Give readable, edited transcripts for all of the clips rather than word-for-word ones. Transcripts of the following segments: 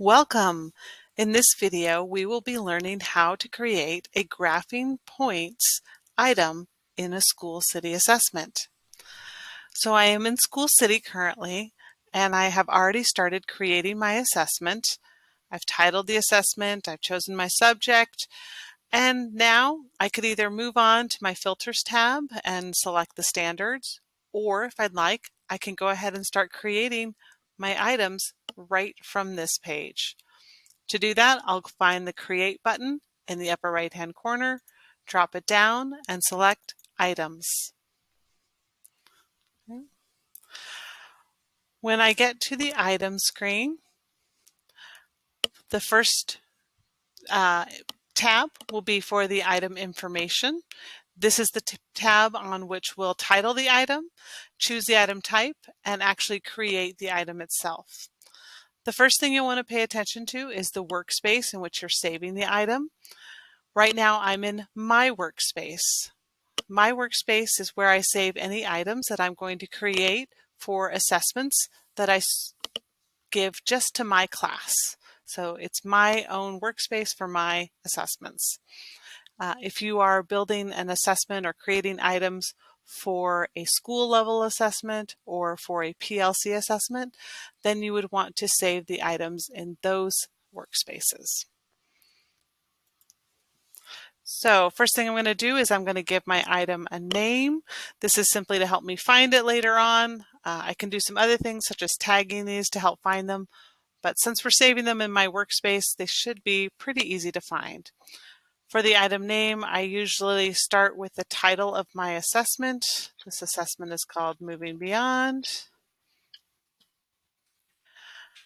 Welcome! In this video, we will be learning how to create a graphing points item in a School City assessment. So I am in School City currently, and I have already started creating my assessment. I've titled the assessment, I've chosen my subject, and now I could either move on to my Filters tab and select the standards, or if I'd like, I can go ahead and start creating my items right from this page. To do that, I'll find the Create button in the upper right-hand corner, drop it down, and select Items. Okay. When I get to the Item screen, the first tab will be for the item information. This is the tab on which we'll title the item, choose the item type, and actually create the item itself. The first thing you'll want to pay attention to is the workspace in which you're saving the item. Right now I'm in My Workspace. My Workspace is where I save any items that I'm going to create for assessments that I give just to my class. So it's my own workspace for my assessments. If you are building an assessment or creating items for a school level assessment or for a PLC assessment, then you would want to save the items in those workspaces. So first thing I'm going to do is I'm going to give my item a name. This is simply to help me find it later on. I can do some other things such as tagging these to help find them, but since we're saving them in my workspace, they should be pretty easy to find. For the item name, I usually start with the title of my assessment. This assessment is called Moving Beyond.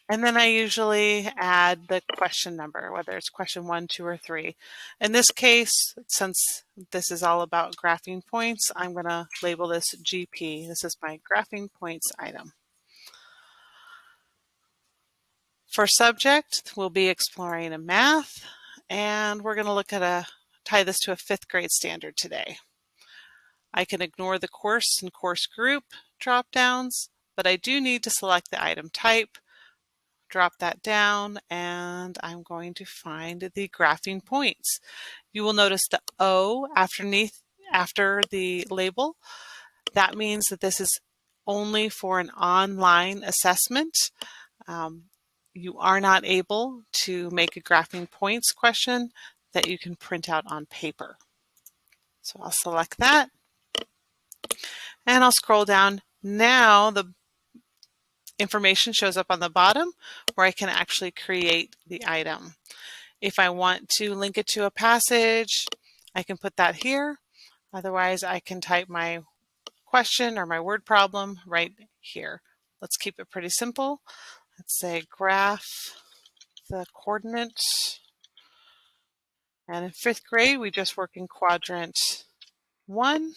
And then I usually add the question number, whether it's question 1, 2, or 3. In this case, since this is all about graphing points, I'm going to label this GP. This is my graphing points item. For subject, we'll be exploring a math, and we're going to look at tie this to a 5th grade standard today. I can ignore the course and course group drop downs, but I do need to select the item type, drop that down, and I'm going to find the graphing points. You will notice the O after the label. That means that this is only for an online assessment. You are not able to make a graphing points question that you can print out on paper. So I'll select that and I'll scroll down. Now the information shows up on the bottom where I can actually create the item. If I want to link it to a passage, I can put that here. Otherwise, I can type my question or my word problem right here. Let's keep it pretty simple. Let's say graph the coordinates. And in 5th grade, we just work in quadrant 1.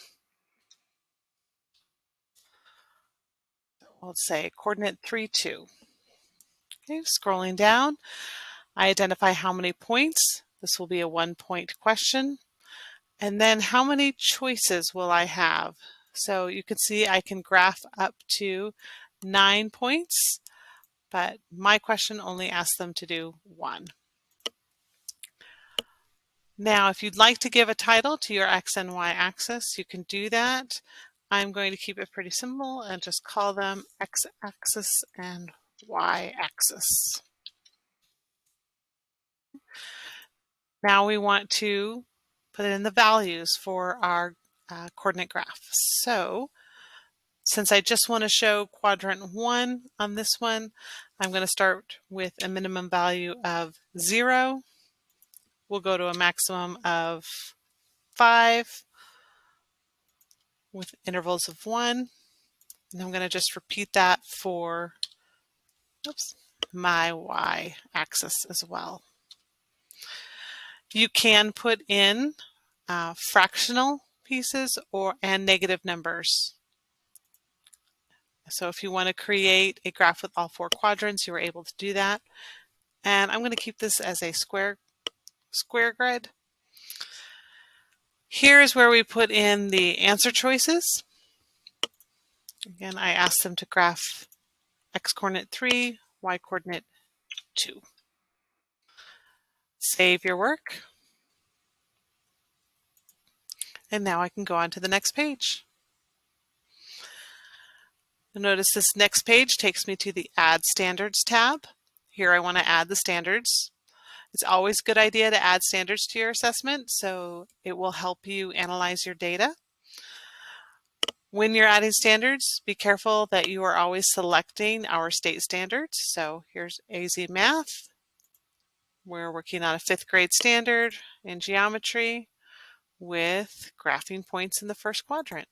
Let's say coordinate 3, 2. Okay, scrolling down, I identify how many points. This will be a 1-point question. And then how many choices will I have? So you can see I can graph up to 9 points, but my question only asks them to do 1. Now, if you'd like to give a title to your X and Y axis, you can do that. I'm going to keep it pretty simple and just call them X axis and Y axis. Now we want to put in the values for our coordinate graph. So since I just want to show quadrant 1 on this one, I'm going to start with a minimum value of 0. We'll go to a maximum of 5 with intervals of 1. And I'm going to just repeat that for my Y axis as well. You can put in fractional pieces and negative numbers. So if you want to create a graph with all 4 quadrants, you are able to do that. And I'm going to keep this as a square grid. Here's where we put in the answer choices. Again, I asked them to graph x coordinate 3, y coordinate 2. Save your work. And now I can go on to the next page. You'll notice this next page takes me to the Add Standards tab. Here I want to add the standards. It's always a good idea to add standards to your assessment, so it will help you analyze your data. When you're adding standards, be careful that you are always selecting our state standards. So here's AZ Math. We're working on a 5th grade standard in geometry with graphing points in the first quadrant.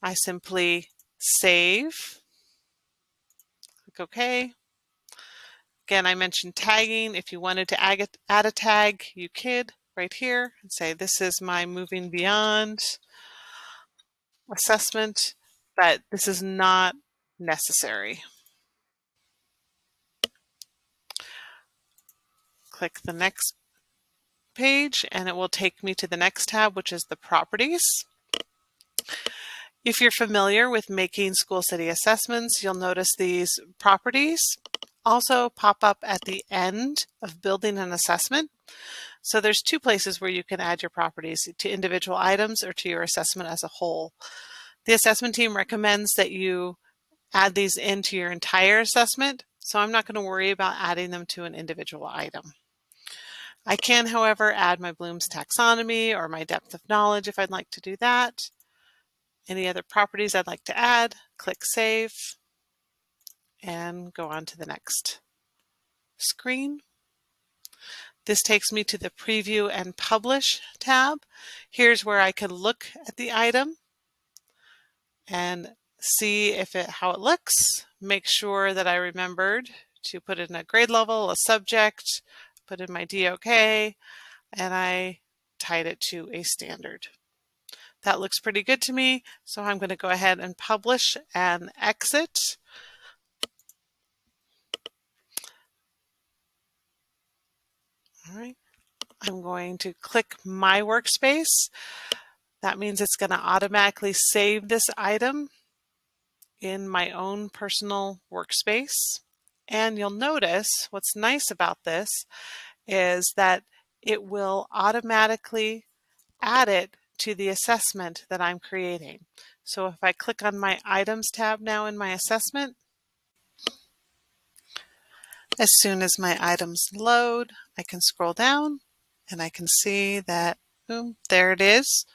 I simply save, click OK. Again, I mentioned tagging. If you wanted to add a tag, you could right here and say, this is my moving beyond assessment, but this is not necessary. Click the next page and it will take me to the next tab, which is the properties. If you're familiar with making school city assessments, you'll notice these properties also pop up at the end of building an assessment. So there's 2 places where you can add your properties, to individual items or to your assessment as a whole. The assessment team recommends that you add these into your entire assessment, so I'm not going to worry about adding them to an individual item. I can, however, add my Bloom's taxonomy or my depth of knowledge if I'd like to do that. Any other properties I'd like to add, click Save, and go on to the next screen. This takes me to the Preview and Publish tab. Here's where I can look at the item and see how it looks. Make sure that I remembered to put in a grade level, a subject, put in my DOK, and I tied it to a standard. That looks pretty good to me, so I'm going to go ahead and publish and exit. All right, I'm going to click My Workspace. That means it's going to automatically save this item in my own personal workspace. And you'll notice what's nice about this is that it will automatically add it to the assessment that I'm creating. So if I click on my Items tab now in my assessment, as soon as my items load, I can scroll down and I can see that, boom, there it is,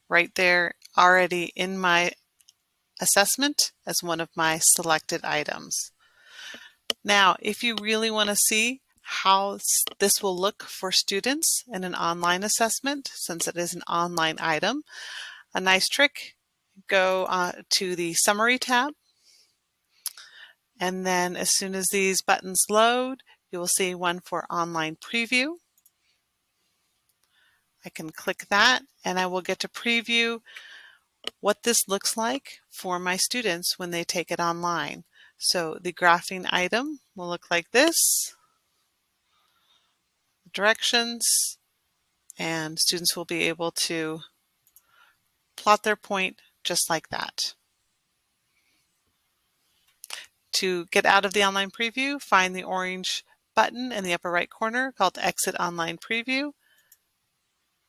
right there already in my assessment as one of my selected items. Now, if you really want to see how this will look for students in an online assessment, since it is an online item, a nice trick, go to the Summary tab, and then as soon as these buttons load, you will see one for Online Preview. I can click that and I will get to preview what this looks like for my students when they take it online. So the graphing item will look like this, directions, and students will be able to plot their point just like that. To get out of the online preview, find the orange button in the upper right corner called Exit Online Preview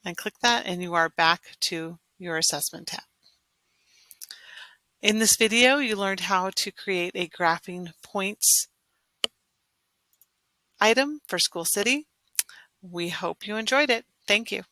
and click that and you are back to your assessment tab. In this video, you learned how to create a graphing points item for School City. We hope you enjoyed it. Thank you.